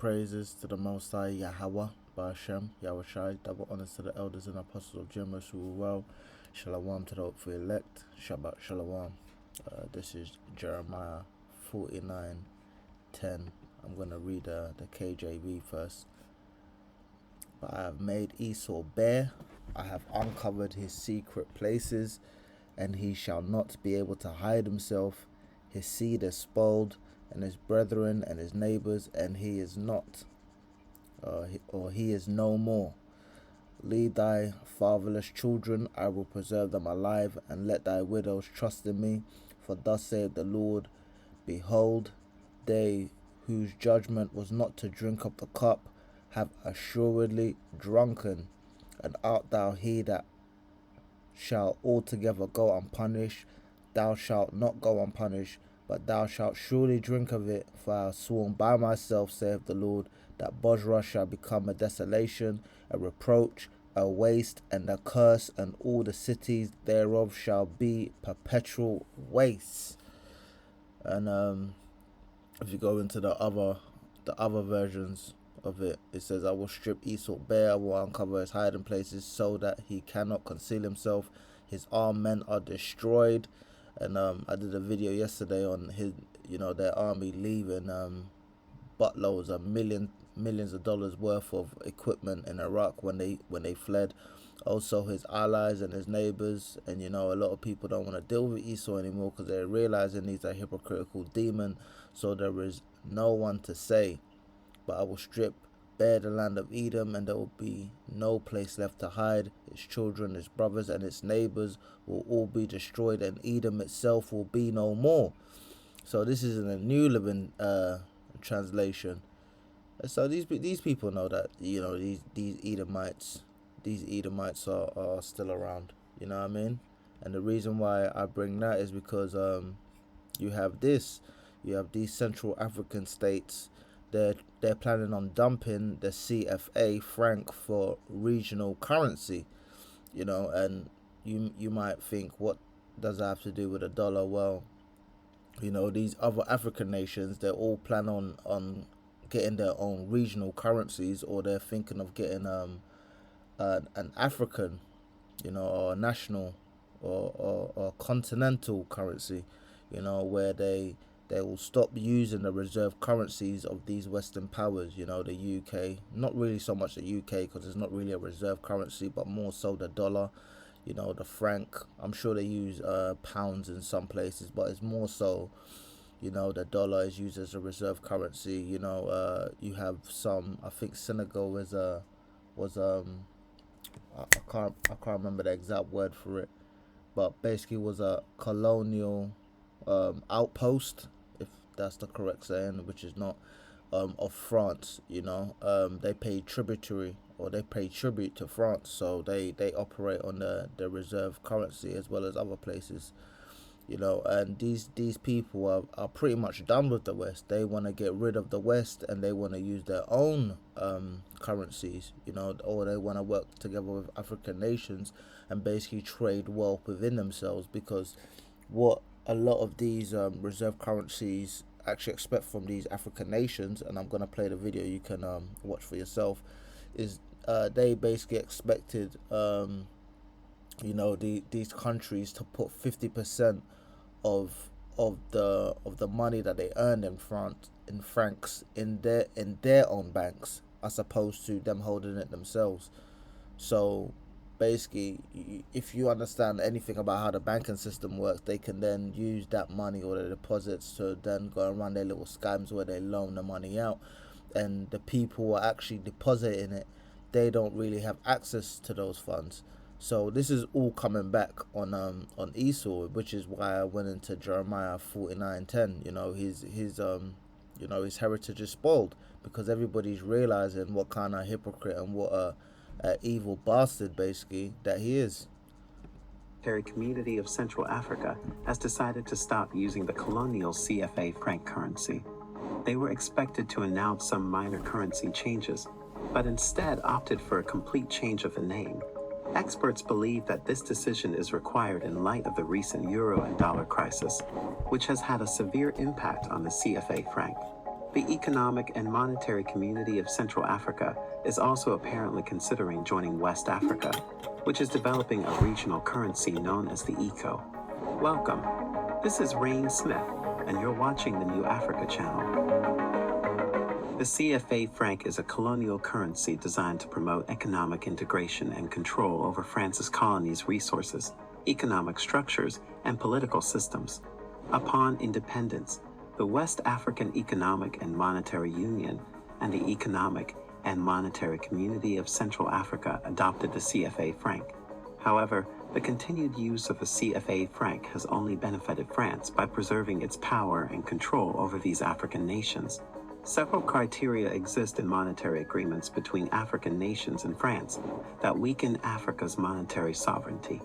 praises to the Most High Yahweh, Ba'ashem, Yahushai, double honors to the elders and apostles of Jemmas who were well. Shalom to the hopefully elect. Shabbat Shalom. This is Jeremiah 49:10. I'm going to read the KJV first. But I have made Esau bare, I have uncovered his secret places, and he shall not be able to hide himself. His seed is spoiled, and his brethren and his neighbors, and he is not, he is no more. Lead thy fatherless children, I will preserve them alive, and let thy widows trust in me. For thus saith the Lord, behold, they whose judgment was not to drink of the cup have assuredly drunken, and art thou he that shall altogether go unpunished? Thou shalt not go unpunished, but thou shalt surely drink of it. For I have sworn by myself, saith the Lord, that Bozrah shall become a desolation, a reproach, a waste, and a curse, and all the cities thereof shall be perpetual wastes. And if you go into the other versions of it, it says, I will strip Esau bare, I will uncover his hiding places, so that he cannot conceal himself. His armed men are destroyed. And I did a video yesterday on his, their army leaving buttloads of millions of dollars worth of equipment in Iraq when they fled. Also his allies and his neighbors. And a lot of people don't want to deal with Esau anymore because they're realizing he's a hypocritical demon. So there is no one to say, but I will strip bare the land of Edom, and there will be no place left to hide. Its children, its brothers, and its neighbors will all be destroyed, and Edom itself will be no more. So this is in a New Living translation. And so these people know that these Edomites are still around. You know what I mean? And the reason why I bring that is because you have these Central African states. They're planning on dumping the CFA franc for regional currency, and you might think, what does that have to do with a dollar? Well, these other African nations, they're all plan on getting their own regional currencies, or they're thinking of getting an African, or national or continental currency, where they will stop using the reserve currencies of these Western powers, the UK. Not really so much the UK, because it's not really a reserve currency, but more so the dollar, the franc. I'm sure they use pounds in some places, but it's more so, the dollar is used as a reserve currency. You have some, I think Senegal I can't remember the exact word for it, but basically was a colonial outpost, if that's the correct saying, which is not, of France. They pay tribute to France, so they operate on the reserve currency as well as other places. And these people are pretty much done with the West. They want to get rid of the West, and they want to use their own currencies, or they want to work together with African nations and basically trade wealth within themselves. Because what a lot of these reserve currencies actually expect from these African nations, and I'm going to play the video, you can watch for yourself, is they basically expected these countries to put 50% of the money that they earned in francs in their own banks, as opposed to them holding it themselves. So basically, if you understand anything about how the banking system works, they can then use that money or the deposits to then go and run their little scams where they loan the money out, and the people who are actually depositing it, they don't really have access to those funds. So this is all coming back on Esau, which is why I went into Jeremiah 49:10. His heritage is spoiled, because everybody's realizing what kind of hypocrite and what a evil bastard basically that he is. The community of Central Africa has decided to stop using the colonial CFA franc currency. They were expected to announce some minor currency changes, but instead opted for a complete change of the name. Experts believe that this decision is required in light of the recent euro and dollar crisis, which has had a severe impact on the CFA franc. The Economic and Monetary Community of Central Africa is also apparently considering joining West Africa, which is developing a regional currency known as the ECO. Welcome. This is Rain Smith, and you're watching the New Africa channel. The CFA franc is a colonial currency designed to promote economic integration and control over France's colonies' resources, economic structures, and political systems. Upon independence, the West African Economic and Monetary Union and the Economic and Monetary Community of Central Africa adopted the CFA franc. However, the continued use of the CFA franc has only benefited France by preserving its power and control over these African nations. Several criteria exist in monetary agreements between African nations and France that weaken Africa's monetary sovereignty.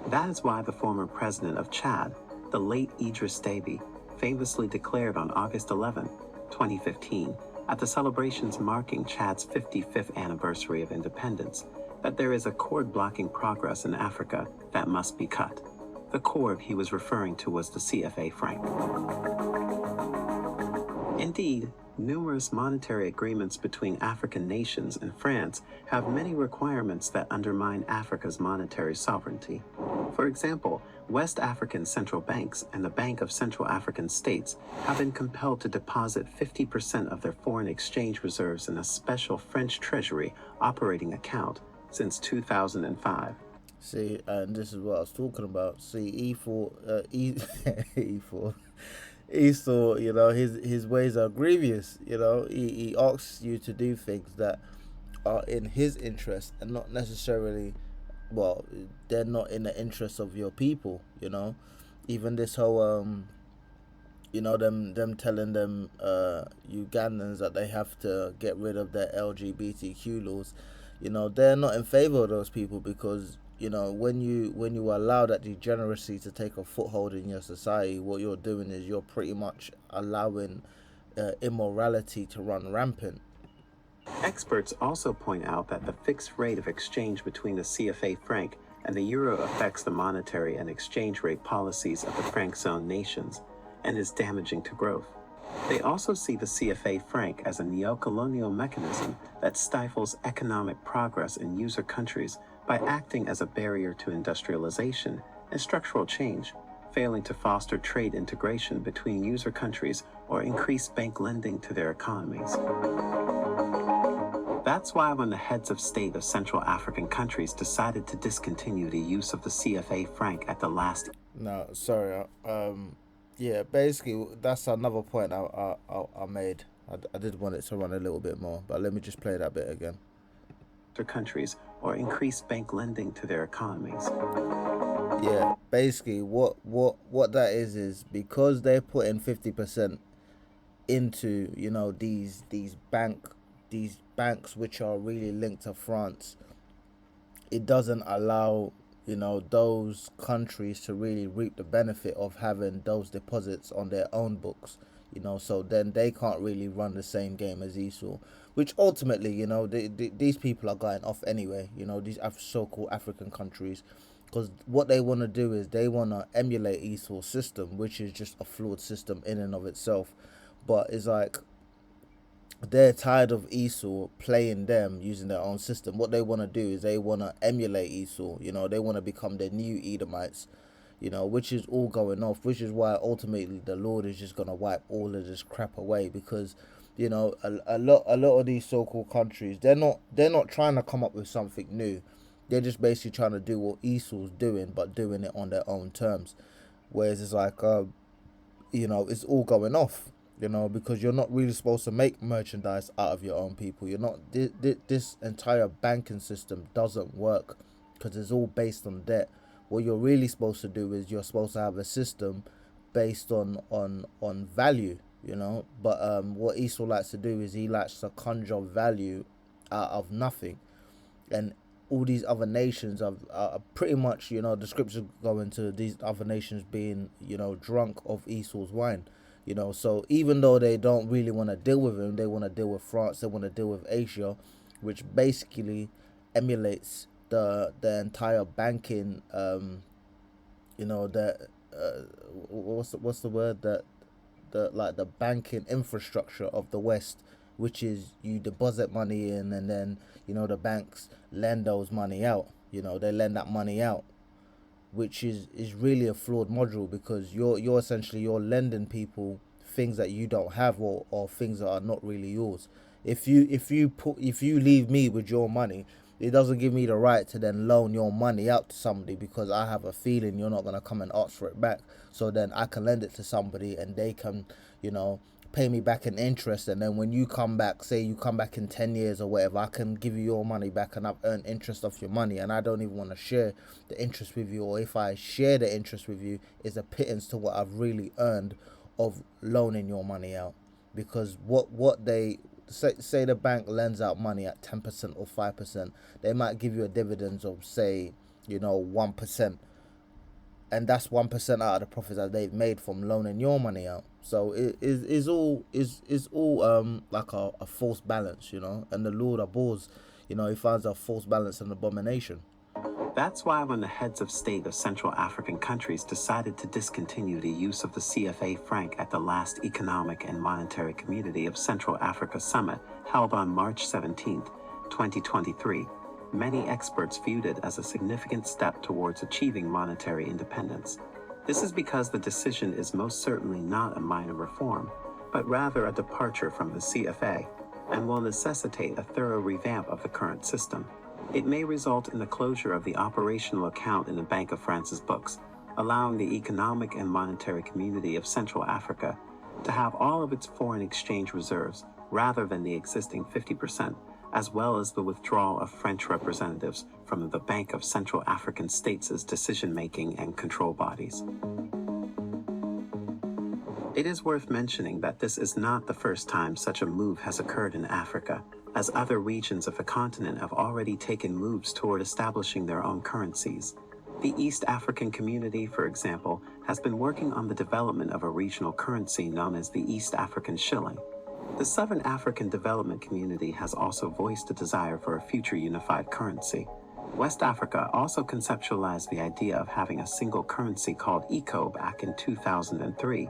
That is why the former president of Chad, the late Idris Deby, famously declared on August 11, 2015, at the celebrations marking Chad's 55th anniversary of independence, that there is a cord blocking progress in Africa that must be cut. The cord he was referring to was the CFA franc. Indeed, numerous monetary agreements between African nations and France have many requirements that undermine Africa's monetary sovereignty. For example, West African central banks and the Bank of Central African States have been compelled to deposit 50% of their foreign exchange reserves in a special French treasury operating account since 2005. See, and this is what I was talking about. See, E4, Esau, his ways are grievous. He asks you to do things that are in his interest and not necessarily, well, they're not in the interest of your people. Even this whole them telling them Ugandans that they have to get rid of their LGBTQ laws. They're not in favor of those people because when you allow that degeneracy to take a foothold in your society, what you're doing is you're pretty much allowing immorality to run rampant. Experts also point out that the fixed rate of exchange between the CFA franc and the euro affects the monetary and exchange rate policies of the franc zone nations and is damaging to growth. They also see the CFA franc as a neo-colonial mechanism that stifles economic progress in user countries by acting as a barrier to industrialization and structural change, failing to foster trade integration between user countries or increase bank lending to their economies. That's why when the heads of state of Central African countries decided to discontinue the use of the CFA franc at the last... No, sorry. Yeah, basically, that's another point I made. I did want it to run a little bit more, but let me just play that bit again. ...countries or increase bank lending to their economies. Yeah, basically, what that is because they're putting 50% into these banks which are really linked to France. It doesn't allow those countries to really reap the benefit of having those deposits on their own books. So then they can't really run the same game as Esau, which ultimately, these people are going off anyway. These so-called African countries, because what they want to do is they want to emulate Esau's system, which is just a flawed system in and of itself. But it's like they're tired of Esau playing them using their own system. What they want to do is they want to emulate Esau. They want to become their new Edomites. Which is all going off, which is why ultimately the Lord is just going to wipe all of this crap away, because a lot of these so-called countries, they're not trying to come up with something new. They're just basically trying to do what Esau's doing, but doing it on their own terms. Whereas it's like it's all going off, because you're not really supposed to make merchandise out of your own people. You're not. This entire banking system doesn't work because it's all based on debt. What you're really supposed to do is you're supposed to have a system based on value, But what Esau likes to do is he likes to conjure value out of nothing, and all these other nations are pretty much, the scriptures go into these other nations being, drunk of Esau's wine. So even though they don't really want to deal with him, they want to deal with France, they want to deal with Asia, which basically emulates the entire banking what's the word that the banking infrastructure of the West, which is you deposit money in, and then the banks lend those money out. They lend that money out, which is really a flawed module, because you're essentially you're lending people things that you don't have, or things that are not really yours. If you leave me with your money, it doesn't give me the right to then loan your money out to somebody, because I have a feeling you're not going to come and ask for it back. So then I can lend it to somebody, and they can pay me back in interest, and then when you come back, say you come back in 10 years or whatever, I can give you your money back, and I've earned interest off your money, and I don't even want to share the interest with you. Or if I share the interest with you, it's a pittance to what I've really earned of loaning your money out. Because what they say, the bank lends out money at 10% or 5%, they might give you a dividends of, say, 1%, and that's 1% out of the profits that they've made from loaning your money out. So it is all like a false balance, and the Lord abhors, he finds a false balance and abomination. That's why when the heads of state of Central African countries decided to discontinue the use of the CFA franc at the last Economic and Monetary Community of Central Africa Summit held on March 17, 2023, many experts viewed it as a significant step towards achieving monetary independence. This is because the decision is most certainly not a minor reform, but rather a departure from the CFA, and will necessitate a thorough revamp of the current system. It may result in the closure of the operational account in the Bank of France's books, allowing the Economic and Monetary Community of Central Africa to have all of its foreign exchange reserves rather than the existing 50%, as well as the withdrawal of French representatives from the Bank of Central African States' decision-making and control bodies. It is worth mentioning that this is not the first time such a move has occurred in Africa, as other regions of the continent have already taken moves toward establishing their own currencies. The East African Community, for example, has been working on the development of a regional currency known as the East African Shilling. The Southern African Development Community has also voiced a desire for a future unified currency. West Africa also conceptualized the idea of having a single currency called ECO back in 2003.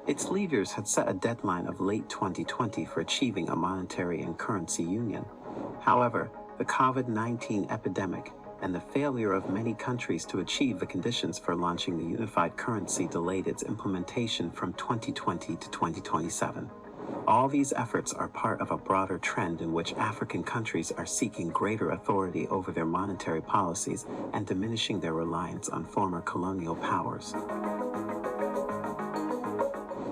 Its leaders had set a deadline of late 2020 for achieving a monetary and currency union. However, the COVID-19 epidemic and the failure of many countries to achieve the conditions for launching the unified currency delayed its implementation from 2020 to 2027. All these efforts are part of a broader trend in which African countries are seeking greater authority over their monetary policies and diminishing their reliance on former colonial powers.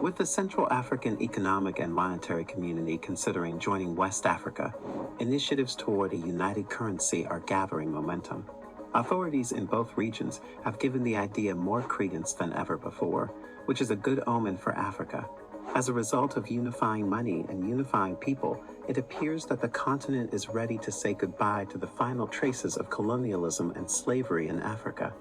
With the Central African Economic and Monetary Community considering joining West Africa, initiatives toward a united currency are gathering momentum. Authorities in both regions have given the idea more credence than ever before, which is a good omen for Africa. As a result of unifying money and unifying people, it appears that the continent is ready to say goodbye to the final traces of colonialism and slavery in Africa.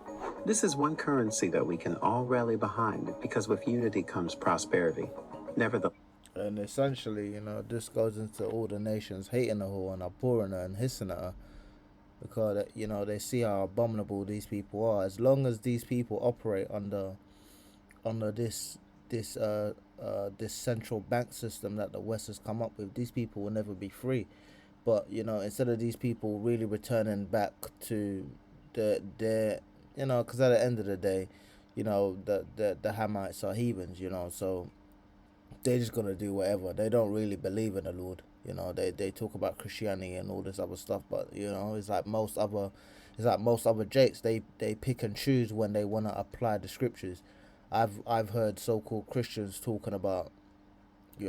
This is one currency that we can all rally behind, because with unity comes prosperity. Nevertheless, and essentially, this goes into all the nations hating her and abhorring her and hissing at her, because they see how abominable these people are. As long as these people operate under this central bank system that the West has come up with, these people will never be free. But instead of these people really returning back to their because at the end of the day, the Hamites are heathens, so they're just gonna do whatever. They don't really believe in the Lord. They talk about Christianity and all this other stuff, but it's like most other jakes. They pick and choose when they want to apply the scriptures. I've heard so-called Christians talking about,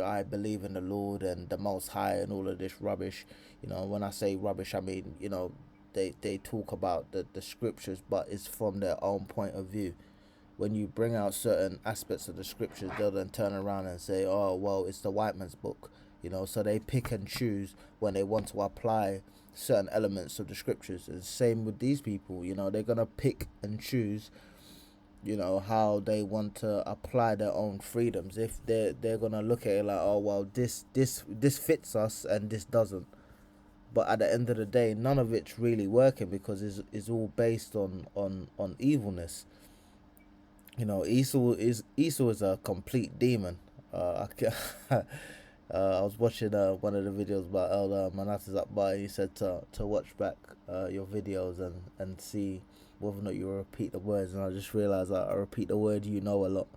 I believe in the Lord and the Most High and all of this rubbish. When I say rubbish, I mean they talk about the scriptures, but it's from their own point of view. When you bring out certain aspects of the scriptures, they'll then turn around and say, oh, well, it's the white man's book. So they pick and choose when they want to apply certain elements of the scriptures. And same with these people, they're going to pick and choose, how they want to apply their own freedoms. If they're going to look at it like, oh, well, this fits us and this doesn't. But at the end of the day, none of it's really working, because it's all based on evilness. Esau is a complete demon. I was watching one of the videos about Elder Manasseh Akbar. He said to watch back your videos and see whether or not you repeat the words. And I just realized I repeat the word you know a lot.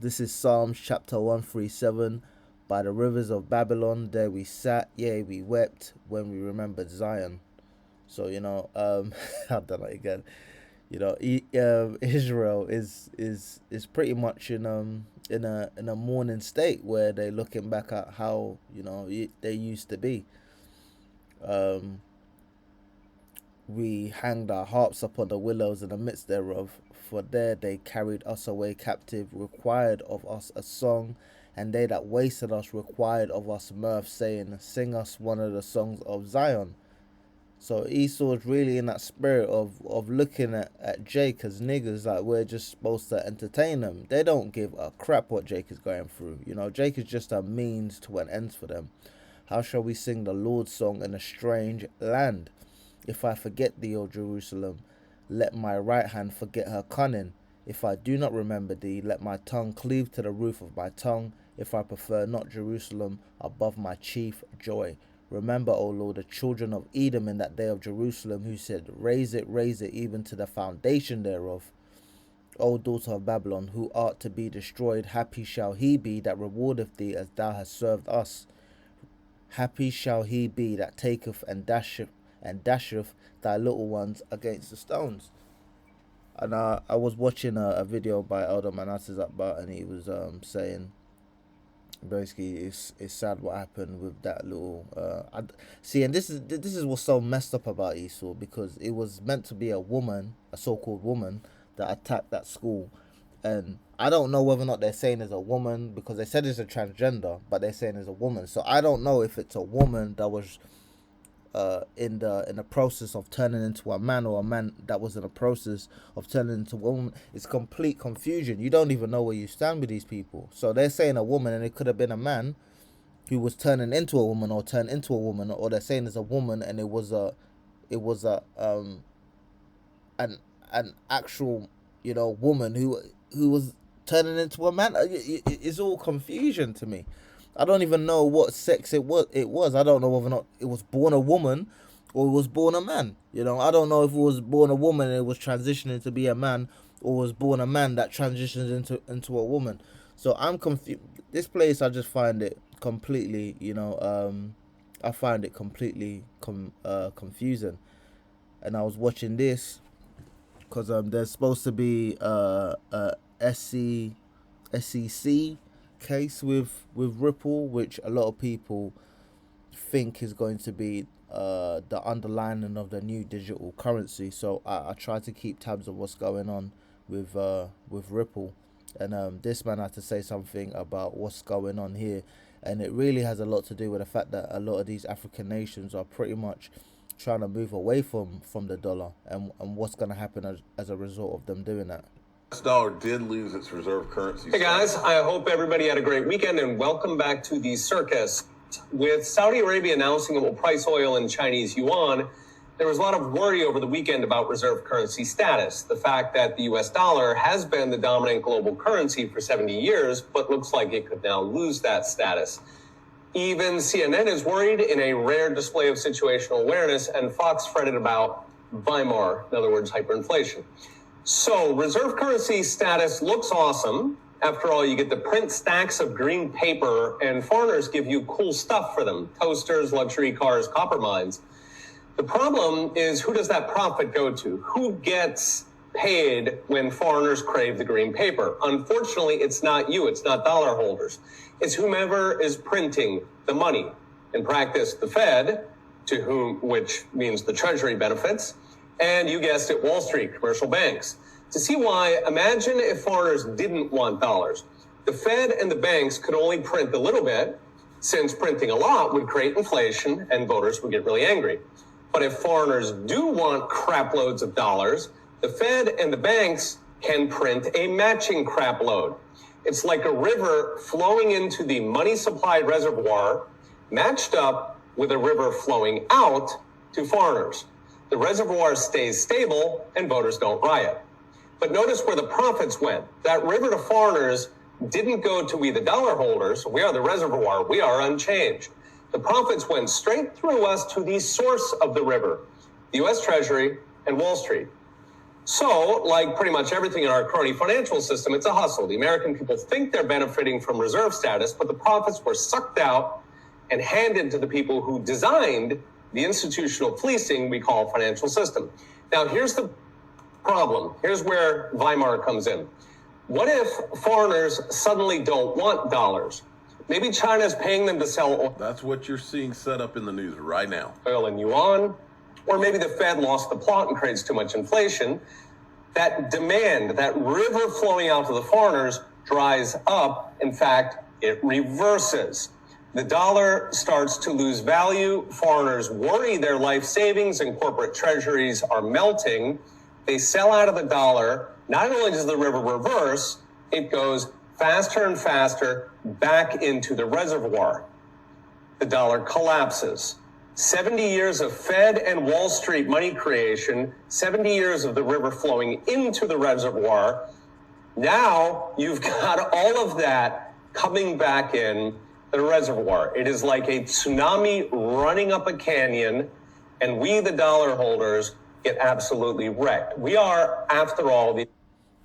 This is Psalms chapter 137. By the rivers of Babylon, there we sat, yea, we wept when we remembered Zion. So, you know, I've done it again. You know, Israel is pretty much in a mourning state where they're looking back at how, you know, they used to be. We hanged our harps upon the willows in the midst thereof, for there they carried us away captive, required of us a song, and they that wasted us required of us mirth, saying, sing us one of the songs of Zion. So Esau's really in that spirit of looking at Jake as niggas, like we're just supposed to entertain them. They don't give a crap what Jake is going through. You know, Jake is just a means to an end for them. How shall we sing the Lord's song in a strange land? If I forget thee, O Jerusalem, let my right hand forget her cunning. If I do not remember thee, let my tongue cleave to the roof of my tongue. If I prefer not Jerusalem above my chief joy. Remember, O Lord, the children of Edom in that day of Jerusalem, who said, raise it, even to the foundation thereof. O daughter of Babylon, who art to be destroyed, happy shall he be that rewardeth thee as thou hast served us. Happy shall he be that taketh and dasheth thy little ones against the stones. And I was watching a video by Elder Manasseh Akbar, and he was saying, basically, it's sad what happened with that little and this is what's so messed up about Esau, because it was meant to be a woman, a so-called woman, that attacked that school. And I don't know whether or not they're saying it's a woman, because they said it's a transgender, but they're saying it's a woman. So I don't know if it's a woman that was in the process of turning into a man, or a man that was in the process of turning into a woman. It's complete confusion. You don't even know where you stand with these people. So they're saying a woman, and it could have been a man who was turning into a woman, or turned into a woman, or they're saying it's a woman and it was an actual, you know, woman who was turning into a man. It's all confusion to me. I don't even know what sex it was. I don't know whether or not it was born a woman or it was born a man. You know, I don't know if it was born a woman and it was transitioning to be a man, or was born a man that transitions into a woman. So I'm confused. This place, I just find it completely, you know, I find it completely confusing. And I was watching this because there's supposed to be SEC case with Ripple, which a lot of people think is going to be the underlining of the new digital currency. So I try to keep tabs of what's going on with Ripple, and this man had to say something about what's going on here, and it really has a lot to do with the fact that a lot of these African nations are pretty much trying to move away from the dollar, and what's going to happen as a result of them doing that. US dollar did lose its reserve currency. Hey guys, I hope everybody had a great weekend, and welcome back to the circus. With Saudi Arabia announcing it will price oil in Chinese yuan, there was a lot of worry over the weekend about reserve currency status. The fact that the US dollar has been the dominant global currency for 70 years, but looks like it could now lose that status. Even CNN is worried, in a rare display of situational awareness, and Fox fretted about Weimar, in other words, hyperinflation. So reserve currency status looks awesome. After all, you get to print stacks of green paper, and foreigners give you cool stuff for them: toasters, luxury cars, copper mines. The problem is, who does that profit go to? Who gets paid when foreigners crave the green paper? Unfortunately, it's not you. It's not dollar holders. It's whomever is printing the money. In practice, the Fed, which means the Treasury benefits, and you guessed it, Wall Street, commercial banks. To see why, imagine if foreigners didn't want dollars. The Fed and the banks could only print a little bit, since printing a lot would create inflation and voters would get really angry. But if foreigners do want crap loads of dollars, the Fed and the banks can print a matching crap load. It's like a river flowing into the money-supplied reservoir, matched up with a river flowing out to foreigners. The reservoir stays stable and voters don't riot. But notice where the profits went. That river to foreigners didn't go to we the dollar holders. We are the reservoir. We are unchanged. The profits went straight through us to the source of the river, the U.S. Treasury and Wall Street. So, like pretty much everything in our crony financial system, it's a hustle. The American people think they're benefiting from reserve status, but the profits were sucked out and handed to the people who designed the institutional fleecing we call financial system. Now, here's the problem. Here's where Weimar comes in. What if foreigners suddenly don't want dollars? Maybe China's paying them to sell That's what you're seeing set up in the news right now. oil in yuan, or maybe the Fed lost the plot and creates too much inflation. That demand, that river flowing out to the foreigners, dries up. In fact, it reverses. The dollar starts to lose value. Foreigners worry their life savings and corporate treasuries are melting. They sell out of the dollar. Not only does the river reverse, it goes faster and faster back into the reservoir. The dollar collapses. 70 years of Fed and Wall Street money creation, 70 years of the river flowing into the reservoir. Now you've got all of that coming back in the reservoir. It is like a tsunami running up a canyon, and we, the dollar holders, get absolutely wrecked. We are, after all, the...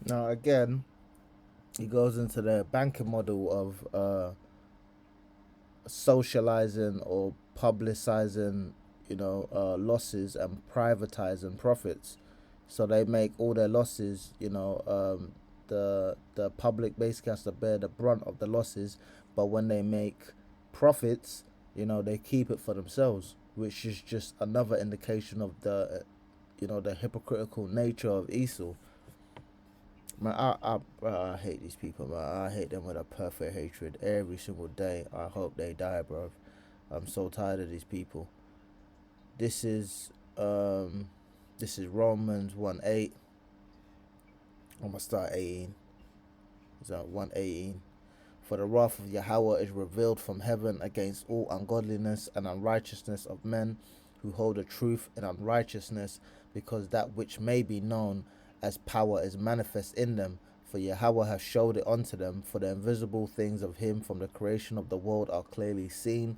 Now, again, he goes into the banking model of socializing or publicizing, losses and privatizing profits. So they make all their losses, the public basically has to bear the brunt of the losses, but when they make profits, they keep it for themselves, which is just another indication of the hypocritical nature of Esau. Man, I hate these people, man. I hate them with a perfect hatred every single day. I hope they die, bro. I'm so tired of these people. This is Romans 1:8. I'm gonna start 18. Is that 1:18? For the wrath of Yahweh is revealed from heaven against all ungodliness and unrighteousness of men who hold the truth in unrighteousness, because that which may be known as power is manifest in them. For Yahweh has showed it unto them. For the invisible things of him from the creation of the world are clearly seen,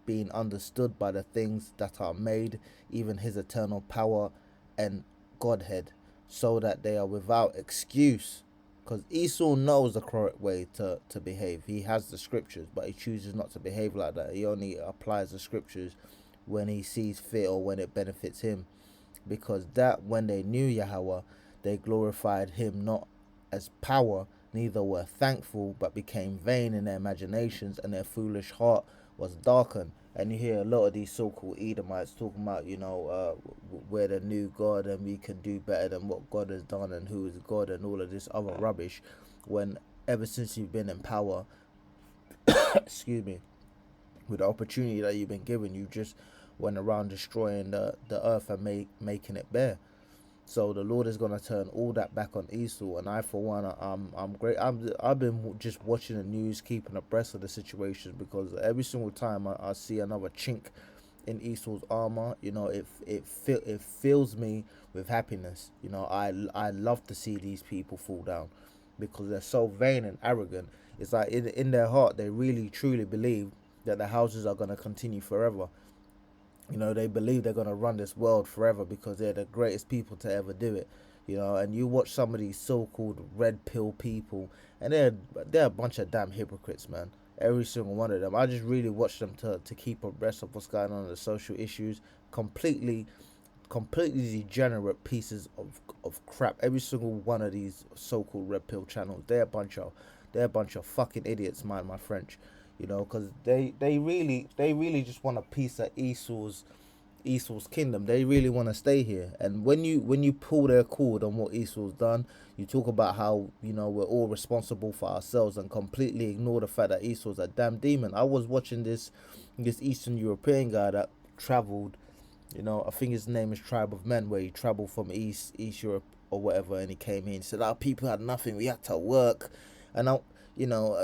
being understood by the things that are made, even his eternal power and Godhead, so that they are without excuse. Because Esau knows the correct way to behave. He has the scriptures, but he chooses not to behave like that. He only applies the scriptures when he sees fit or when it benefits him. Because that when they knew Yahweh, they glorified him not as power, neither were thankful, but became vain in their imaginations, and their foolish heart was darkened. And you hear a lot of these so-called Edomites talking about, we're the new God and we can do better than what God has done and who is God and all of this other rubbish, when ever since you've been in power, excuse me, with the opportunity that you've been given, you just went around destroying the earth and making it bare. So the Lord is going to turn all that back on Esau, and I, for one, I'm great. I've been just watching the news, keeping abreast of the situation, because every single time I see another chink in Esau's armor, it fills me with happiness. I love to see these people fall down, because they're so vain and arrogant. It's like in their heart they really truly believe that the houses are going to continue forever. They believe they're going to run this world forever because they're the greatest people to ever do it. And you watch some of these so-called red pill people, and they're a bunch of damn hypocrites, man. Every single one of them. I just really watch them to keep abreast of what's going on in the social issues. Completely degenerate pieces of crap. Every single one of these so-called red pill channels, they're a bunch of fucking idiots, mind my French. Because they really just want a piece of Esau's kingdom. They really want to stay here. And when you pull their cord on what Esau's done, you talk about how we're all responsible for ourselves and completely ignore the fact that Esau's a damn demon. I was watching this Eastern European guy that traveled. I think his name is Tribe of Men, where he traveled from East Europe or whatever, and he came here and said our people had nothing. We had to work, and I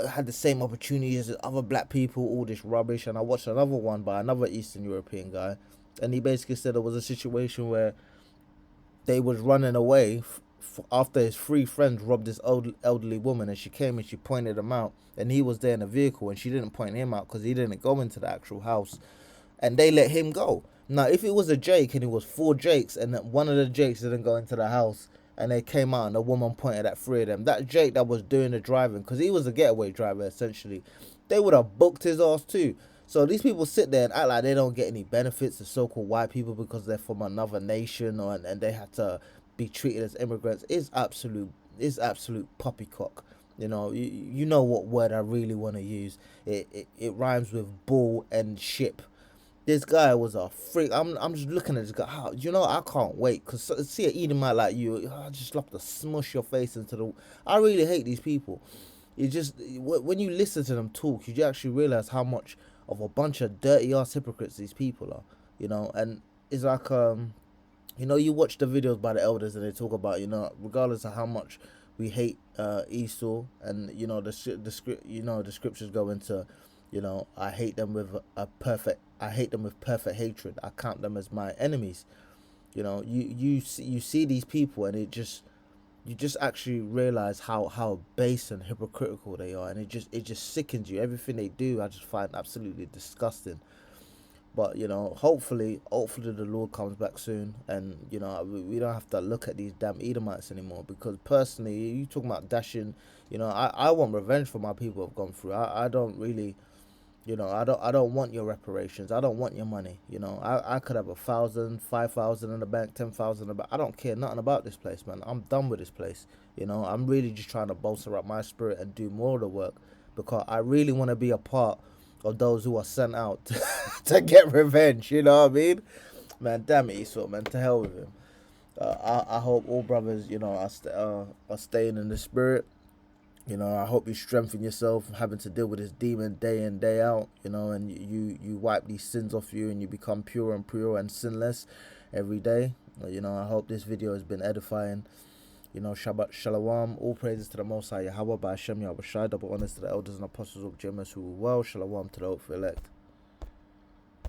had the same opportunities as other black people, all this rubbish. And I watched another one by another Eastern European guy, and he basically said there was a situation where they was running away after his three friends robbed this old elderly woman, and she came and she pointed him out, and he was there in a vehicle, and she didn't point him out because he didn't go into the actual house, and they let him go. Now, if it was a Jake and it was 4 Jakes, and one of the Jakes didn't go into the house, and they came out and the woman pointed at 3 of them, that Jake that was doing the driving, because he was a getaway driver essentially, they would have booked his ass too. So these people sit there and act like they don't get any benefits, the so-called white people, because they're from another nation, and they have to be treated as immigrants. Is absolute poppycock. You know what word I really want to use. It rhymes with bull and ship. This guy was a freak. I'm just looking at this guy. I can't wait, because see an Edomite like you, I just love to smush your face into the. I really hate these people. You just, when you listen to them talk, you actually realize how much of a bunch of dirty ass hypocrites these people are. And it's like you watch the videos by the elders, and they talk about, regardless of how much we hate Esau, and the scriptures go into, I hate them with perfect hatred. I count them as my enemies. You see these people, and you just actually realize how base and hypocritical they are, and it just sickens you. Everything they do, I just find absolutely disgusting. But hopefully the Lord comes back soon, and we don't have to look at these damn Edomites anymore. Because personally, you talking about dashing, I want revenge for my people who have gone through. I don't really, I don't want your reparations. I don't want your money. I could have 1,000, 5,000 in the bank, 10,000 in the bank. I don't care nothing about this place, man. I'm done with this place. I'm really just trying to bolster up my spirit and do more of the work, because I really want to be a part of those who are sent out to get revenge. You know what I mean? Man, damn it, Esau, man. To hell with him. I hope all brothers, are staying in the spirit. I hope you strengthen yourself, having to deal with this demon day in, day out, and you wipe these sins off you, and you become pure and sinless every day. I hope this video has been edifying. Shabbat Shalom. All praises to the Most High Yahweh by Hashem Yahweh Shai. Double honors to the elders and apostles of Jemus who were well. Shalom to the hopeful elect.